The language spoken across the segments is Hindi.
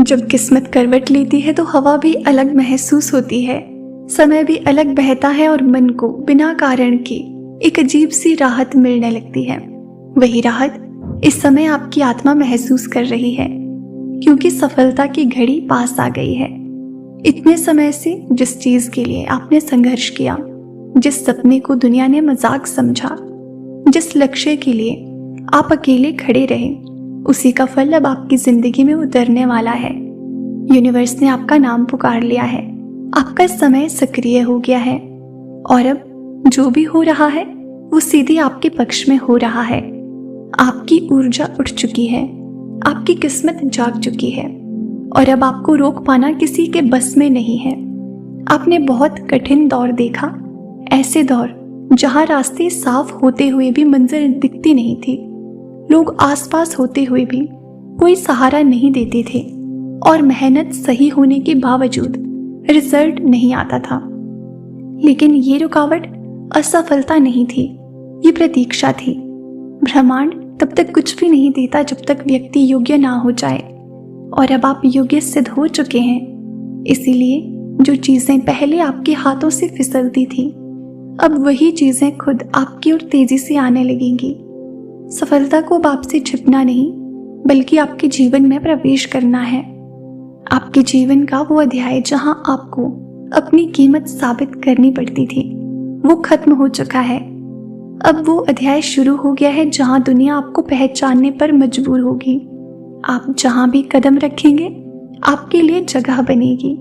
जब किस्मत करवट लेती है तो हवा भी अलग महसूस होती है, समय भी अलग बहता है और मन को बिना कारण के एक अजीब सी राहत मिलने लगती है। वही राहत इस समय आपकी आत्मा महसूस कर रही है, क्योंकि सफलता की घड़ी पास आ गई है। इतने समय से जिस चीज के लिए आपने संघर्ष किया, जिस सपने को दुनिया ने मजाक समझा, जिस लक्ष्य के लिए आप अकेले खड़े रहे, उसी का फल अब आपकी जिंदगी में उतरने वाला है। यूनिवर्स ने आपका नाम पुकार लिया है, आपका समय सक्रिय हो गया है और अब जो भी हो रहा है वो सीधे आपके पक्ष में हो रहा है। आपकी ऊर्जा उठ चुकी है, आपकी किस्मत जाग चुकी है और अब आपको रोक पाना किसी के बस में नहीं है। आपने बहुत कठिन दौर देखा, ऐसे दौर जहां रास्ते साफ होते हुए भी मंजिल दिखती नहीं थी, लोग आसपास होते हुए भी कोई सहारा नहीं देते थे और मेहनत सही होने के बावजूद रिजल्ट नहीं आता था। लेकिन ये रुकावट असफलता नहीं थी, ये प्रतीक्षा थी। ब्रह्मांड तब तक कुछ भी नहीं देता जब तक व्यक्ति योग्य ना हो जाए, और अब आप योग्य सिद्ध हो चुके हैं। इसीलिए जो चीजें पहले आपके हाथों से फिसलती थी, अब वही चीजें खुद आपकी ओर तेजी से आने लगेंगी। सफलता को अब आपसे छिपना नहीं, बल्कि आपके जीवन में प्रवेश करना है। आपके जीवन का वो अध्याय जहां आपको अपनी कीमत साबित करनी पड़ती थी, वो खत्म हो चुका है। अब वो अध्याय शुरू हो गया है जहां दुनिया आपको पहचानने पर मजबूर होगी। आप जहां भी कदम रखेंगे, आपके लिए जगह बनेगी।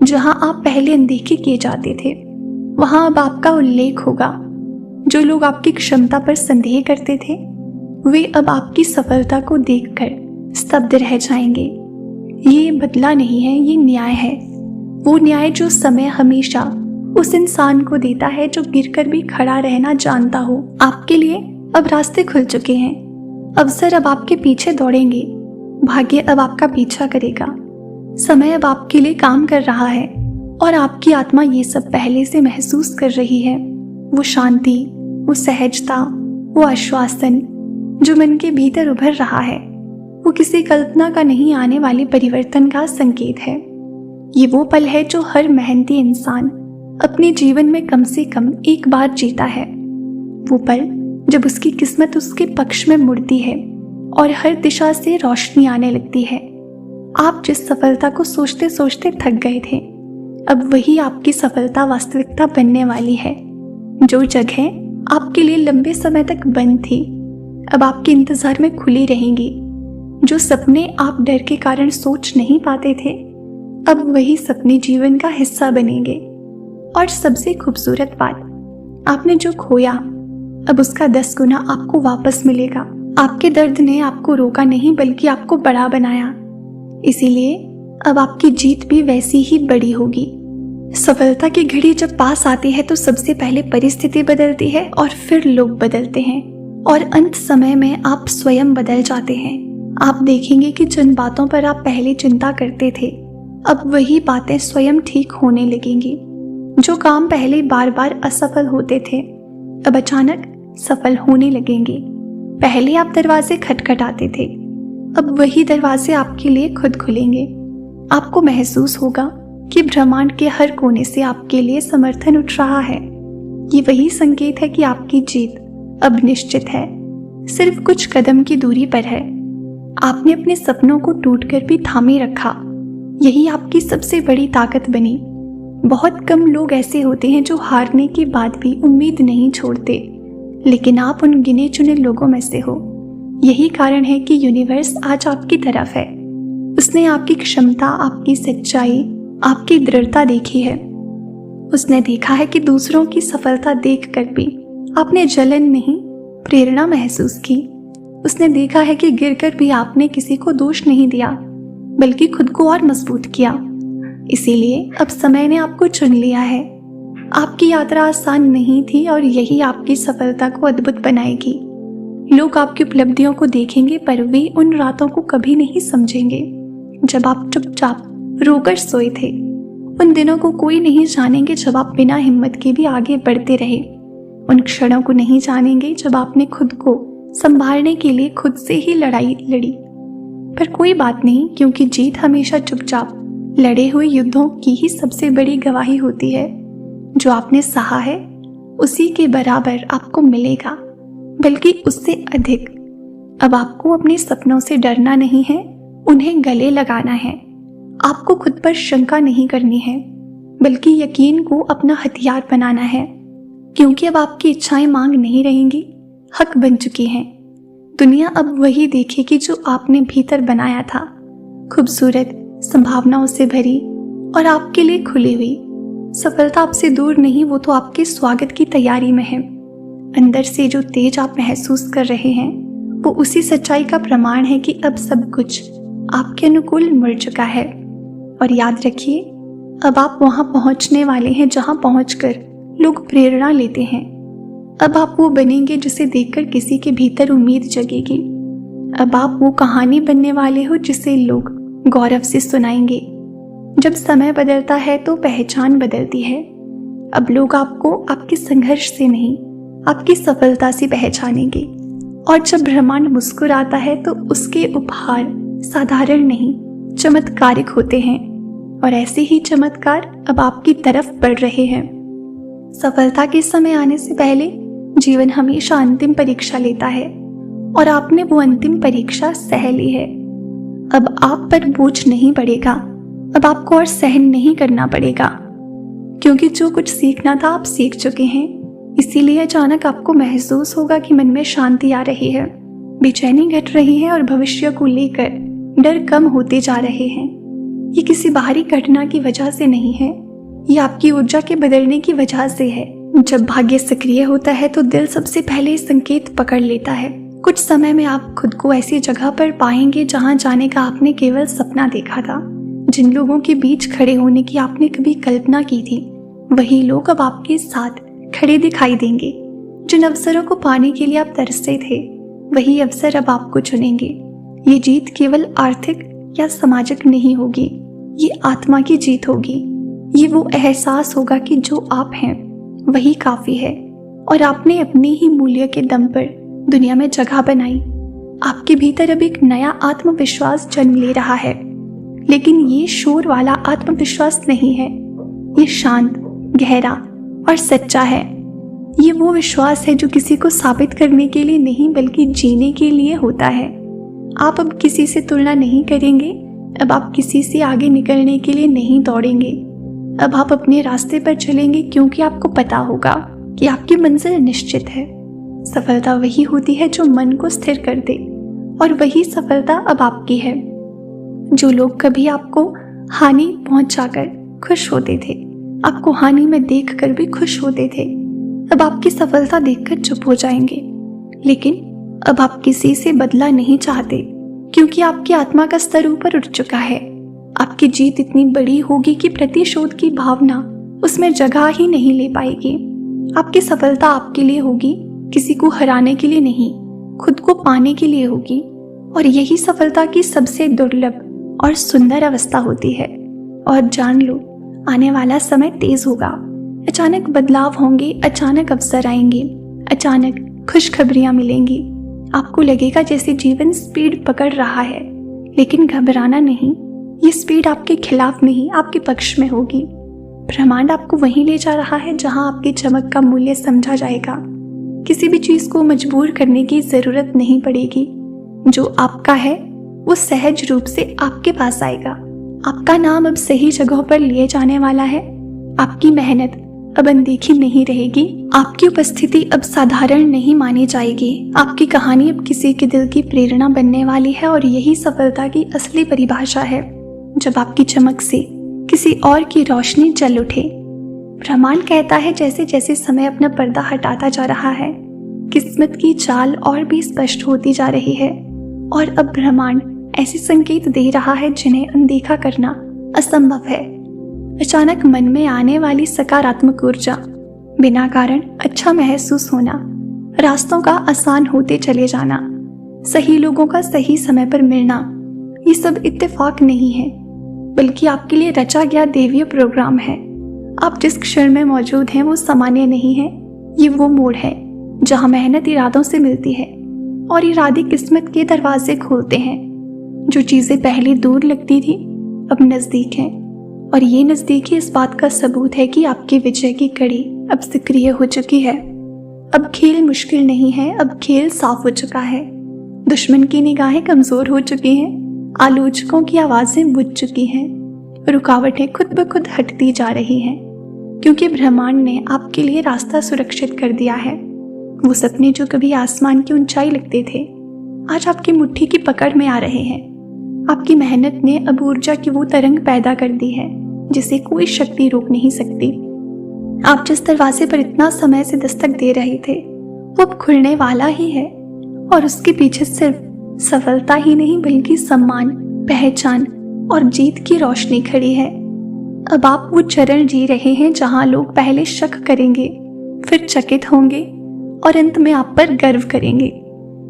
जहां आप पहले अनदेखे किए जाते थे, वहां अब आपका उल्लेख होगा। जो लोग आपकी क्षमता पर संदेह करते थे, वे अब आपकी सफलता को देखकर स्तब्ध रह जाएंगे। ये बदला नहीं है, ये न्याय है। वो न्याय जो समय हमेशा उस इंसान को देता है जो गिरकर भी खड़ा रहना जानता हो। आपके लिए अब रास्ते खुल चुके हैं, अवसर अब आपके पीछे दौड़ेंगे, भाग्य अब आपका पीछा करेगा। समय अब आपके लिए काम कर रहा है और आपकी आत्मा ये सब पहले से महसूस कर रही है। वो शांति, वो सहजता, वो आश्वासन जो मन के भीतर उभर रहा है, वो किसी कल्पना का नहीं आने वाले परिवर्तन का संकेत है। ये वो पल है जो हर मेहनती इंसान अपने जीवन में कम से कम एक बार जीता है। वो पल जब उसकी किस्मत उसके पक्ष में मुड़ती है और हर दिशा से रोशनी आने लगती है। आप जिस सफलता को सोचते सोचते थक गए थे, अब वही आपकी सफलता वास्तविकता बनने वाली है। जो जगह आपके लिए लंबे समय तक बंद थी, अब आपके इंतजार में खुली रहेंगी। जो सपने आप डर के कारण सोच नहीं पाते थे, अब वही सपने जीवन का हिस्सा बनेंगे। और सबसे खूबसूरत बात, आपने जो खोया, अब उसका 10 गुना आपको वापस मिलेगा। आपके दर्द ने आपको रोका नहीं, बल्कि आपको बड़ा बनाया। इसीलिए अब आपकी जीत भी वैसी ही बड़ी होगी। सफलता की घड़ी जब पास आती है तो सबसे पहले परिस्थिति बदलती है और फिर लोग बदलते हैं, और अंत समय में आप स्वयं बदल जाते हैं। आप देखेंगे कि जिन बातों पर आप पहले चिंता करते थे, अब वही बातें स्वयं ठीक होने लगेंगी। जो काम पहले बार बार असफल होते थे, अब अचानक सफल होने लगेंगे। पहले आप दरवाजे खटखटाते थे, अब वही दरवाजे आपके लिए खुद खुलेंगे। आपको महसूस होगा कि ब्रह्मांड के हर कोने से आपके लिए समर्थन उठ रहा है। ये वही संकेत है कि आपकी जीत अब निश्चित है, सिर्फ कुछ कदम की दूरी पर है। आपने अपने सपनों को टूटकर भी थामे रखा, यही आपकी सबसे बड़ी ताकत बनी। बहुत कम लोग ऐसे होते हैं जो हारने के बाद भी उम्मीद नहीं छोड़ते, लेकिन आप उन गिने चुने लोगों में से हो। यही कारण है कि यूनिवर्स आज आपकी तरफ है। उसने आपकी क्षमता, आपकी सच्चाई, आपकी दृढ़ता देखी है। उसने देखा है कि दूसरों की सफलता देखकर भी आपने जलन नहीं, प्रेरणा महसूस की। उसने देखा है कि गिरकर भी आपने किसी को दोष नहीं दिया, बल्कि खुद को और मजबूत किया। इसीलिए अब समय ने आपको चुन लिया है। आपकी यात्रा आसान नहीं थी और यही आपकी सफलता को अद्भुत बनाएगी। लोग आपकी उपलब्धियों को देखेंगे, पर वे उन रातों को कभी नहीं समझेंगे जब आप चुपचाप रोकर सोए थे। उन दिनों को कोई नहीं जानेंगे जब आप बिना हिम्मत के भी आगे बढ़ते रहे। उन क्षणों को नहीं जानेंगे जब आपने खुद को संभालने के लिए खुद से ही लड़ाई लड़ी। पर कोई बात नहीं, क्योंकि जीत हमेशा चुपचाप लड़े हुए युद्धों की ही सबसे बड़ी गवाही होती है। जो आपने सहा है उसी के बराबर आपको मिलेगा, बल्कि उससे अधिक। अब आपको अपने सपनों से डरना नहीं है, उन्हें गले लगाना है। आपको खुद पर शंका नहीं करनी है, बल्कि यकीन को अपना हथियार बनाना है, क्योंकि अब आपकी इच्छाएं मांग नहीं रहेंगी, हक बन चुकी हैं। दुनिया अब वही देखेगी जो आपने भीतर बनाया था, खूबसूरत, संभावनाओं से भरी और आपके लिए खुली हुई। सफलता आपसे दूर नहीं, वो तो आपके स्वागत की तैयारी में है। अंदर से जो तेज आप महसूस कर रहे हैं वो उसी सच्चाई का प्रमाण है कि अब सब कुछ आपके अनुकूल मुड़ चुका है। और याद रखिए, अब आप वहां पहुंचने वाले हैं जहां पहुंचकर लोग प्रेरणा लेते हैं। अब आप वो बनेंगे जिसे देखकर किसी के भीतर उम्मीद जगेगी। अब आप वो कहानी बनने वाले हो जिसे लोग गौरव से सुनाएंगे। जब समय बदलता है तो पहचान बदलती है। अब लोग आपको आपके संघर्ष से नहीं, आपकी सफलता से पहचानेंगे। और जब ब्रह्मांड मुस्कुराता है तो उसके उपहार साधारण नहीं, चमत्कारिक होते हैं। और ऐसे ही चमत्कार अब आपकी तरफ बढ़ रहे हैं। सफलता के समय आने से पहले जीवन हमेशा अंतिम परीक्षा लेता है, और आपने वो अंतिम परीक्षा सह ली है। अब आप पर बोझ नहीं पड़ेगा, अब आपको और सहन नहीं करना पड़ेगा, क्योंकि जो कुछ सीखना था आप सीख चुके हैं। इसीलिए अचानक आपको महसूस होगा कि मन में शांति आ रही है, बेचैनी घट रही है और भविष्य को लेकर डर कम होते जा रहे हैं। ये किसी बाहरी घटना की वजह से नहीं है, ये आपकी ऊर्जा के बदलने की वजह से है। जब भाग्य सक्रिय होता है तो दिल सबसे पहले संकेत पकड़ लेता है। कुछ समय में आप खुद को ऐसी जगह पर पाएंगे जहां जाने का आपने केवल सपना देखा था। जिन लोगों के बीच खड़े होने की आपने कभी कल्पना की थी, वही लोग अब आपके साथ खड़े दिखाई देंगे। जिन अवसरों को पाने के लिए आप तरसते थे, वही अवसर अब आपको चुनेंगे। ये जीत केवल आर्थिक या सामाजिक नहीं होगी, ये आत्मा की जीत होगी। ये वो एहसास होगा कि जो आप हैं वही काफी है, और आपने अपने ही मूल्य के दम पर दुनिया में जगह बनाई। आपके भीतर अब एक नया आत्मविश्वास जन्म ले रहा है, लेकिन ये शोर वाला आत्मविश्वास नहीं है। ये शांत, गहरा और सच्चा है। ये वो विश्वास है जो किसी को साबित करने के लिए नहीं, बल्कि जीने के लिए होता है। आप अब किसी से तुलना नहीं करेंगे, अब आप किसी से आगे निकलने के लिए नहीं दौड़ेंगे। अब आप अपने रास्ते पर चलेंगे, क्योंकि आपको पता होगा कि आपकी मंजिल निश्चित है। सफलता वही होती है जो मन को स्थिर कर दे, और वही सफलता अब आपकी है। जो लोग कभी आपको हानि पहुंचाकर खुश होते थे, आपको हानि में देखकर भी खुश होते थे, अब आपकी सफलता देखकर चुप हो जाएंगे। लेकिन अब आप किसी से बदला नहीं चाहते, क्योंकि आपकी आत्मा का स्तर ऊपर उठ चुका है। आपकी जीत इतनी बड़ी होगी कि प्रतिशोध की भावना उसमें जगह ही नहीं ले पाएगी। आपकी सफलता आपके लिए होगी, किसी को हराने के लिए नहीं, खुद को पाने के लिए होगी। और यही सफलता की सबसे दुर्लभ और सुंदर अवस्था होती है। और जान लो, आने वाला समय तेज होगा। अचानक बदलाव होंगे, अचानक अवसर आएंगे, अचानक खुशखबरियां मिलेंगी। आपको लगेगा जैसे जीवन स्पीड पकड़ रहा है, लेकिन घबराना नहीं। ये स्पीड आपके खिलाफ नहीं, आपके पक्ष में होगी। ब्रह्मांड आपको वहीं ले जा रहा है जहां आपकी चमक का मूल्य समझा जाएगा। किसी भी चीज को मजबूर करने की जरूरत नहीं पड़ेगी। जो आपका है वो सहज रूप से आपके पास आएगा। आपका नाम अब सही जगहों पर लिए जाने वाला है। आपकी मेहनत अब अनदेखी नहीं रहेगी। आपकी उपस्थिति अब साधारण नहीं मानी जाएगी। आपकी कहानी अब किसी के दिल की प्रेरणा बनने वाली है, और यही सफलता की असली परिभाषा है। जब आपकी चमक से किसी और की रोशनी जल उठे। ब्रह्मांड कहता है, जैसे जैसे समय अपना पर्दा हटाता जा रहा है, किस्मत की चाल और भी स्पष्ट होती जा रही है। और अब ब्रह्मांड ऐसे संकेत दे रहा है जिन्हें अनदेखा करना असंभव है। अचानक मन में आने वाली सकारात्मक ऊर्जा, बिना कारण अच्छा महसूस होना, रास्तों का आसान होते चले जाना, सही लोगों का सही समय पर मिलना, ये सब इत्तेफाक नहीं है, बल्कि आपके लिए रचा गया दैवीय प्रोग्राम है। आप जिस क्षण में मौजूद हैं वो सामान्य नहीं है। ये वो मोड़ है जहां मेहनत इरादों से मिलती है और इरादे किस्मत के दरवाजे खोलते हैं। जो चीजें पहले दूर लगती थी अब नजदीक हैं, और ये नजदीकी इस बात का सबूत है कि आपकी विजय की कड़ी अब सक्रिय हो चुकी है। अब खेल मुश्किल नहीं है, अब खेल साफ हो चुका है। दुश्मन की निगाहें कमजोर हो चुकी हैं, आलोचकों की आवाजें बुझ चुकी हैं, रुकावटें खुद ब खुद हटती जा रही हैं, क्योंकि ब्रह्मांड ने आपके लिए रास्ता सुरक्षित कर दिया है। वो सपने जो कभी आसमान की ऊंचाई लगते थे आज आपकी मुट्ठी की पकड़ में आ रहे हैं। आपकी मेहनत ने अब ऊर्जा की वो तरंग पैदा कर दी है जिसे कोई शक्ति रोक नहीं सकती। आप जिस दरवाजे पर इतना समय से दस्तक दे रहे थे वो अब खुलने वाला ही है, और उसके पीछे सिर्फ सफलता ही नहीं बल्कि सम्मान, पहचान और जीत की रोशनी खड़ी है। अब आप वो चरण जी रहे हैं जहां लोग पहले शक करेंगे, फिर चकित होंगे और अंत में आप पर गर्व करेंगे।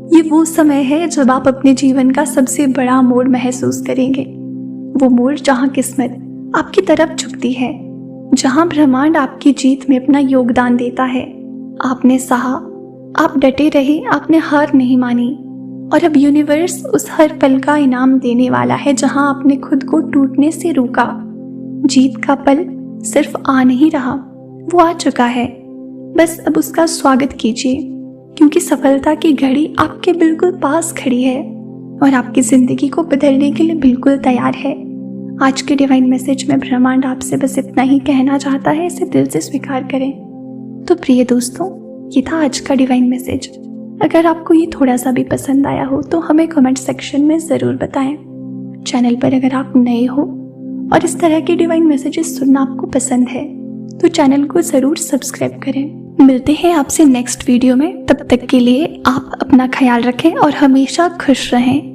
ये वो समय है जब आप अपने जीवन का सबसे बड़ा मोड़ महसूस करेंगे, वो मोड़ जहां किस्मत आपकी तरफ झुकती है, जहां ब्रह्मांड आपकी जीत में अपना योगदान देता है। आपने सहा, आप डटे रहे, आपने हार नहीं मानी, और अब यूनिवर्स उस हर पल का इनाम देने वाला है जहां आपने खुद को टूटने से रोका। जीत का पल सिर्फ आ नहीं रहा, वो आ चुका है। बस अब उसका स्वागत कीजिए, क्योंकि सफलता की घड़ी आपके बिल्कुल पास खड़ी है और आपकी जिंदगी को बदलने के लिए बिल्कुल तैयार है। आज के डिवाइन मैसेज में ब्रह्मांड आपसे बस इतना ही कहना चाहता है, इसे दिल से स्वीकार करें। तो प्रिय दोस्तों, ये था आज का डिवाइन मैसेज। अगर आपको ये थोड़ा सा भी पसंद आया हो तो हमें कमेंट सेक्शन में ज़रूर बताएं। चैनल पर अगर आप नए हो और इस तरह के डिवाइन मैसेजेस सुनना आपको पसंद है तो चैनल को ज़रूर सब्सक्राइब करें। मिलते हैं आपसे नेक्स्ट वीडियो में, तब तक के लिए आप अपना ख्याल रखें और हमेशा खुश रहें।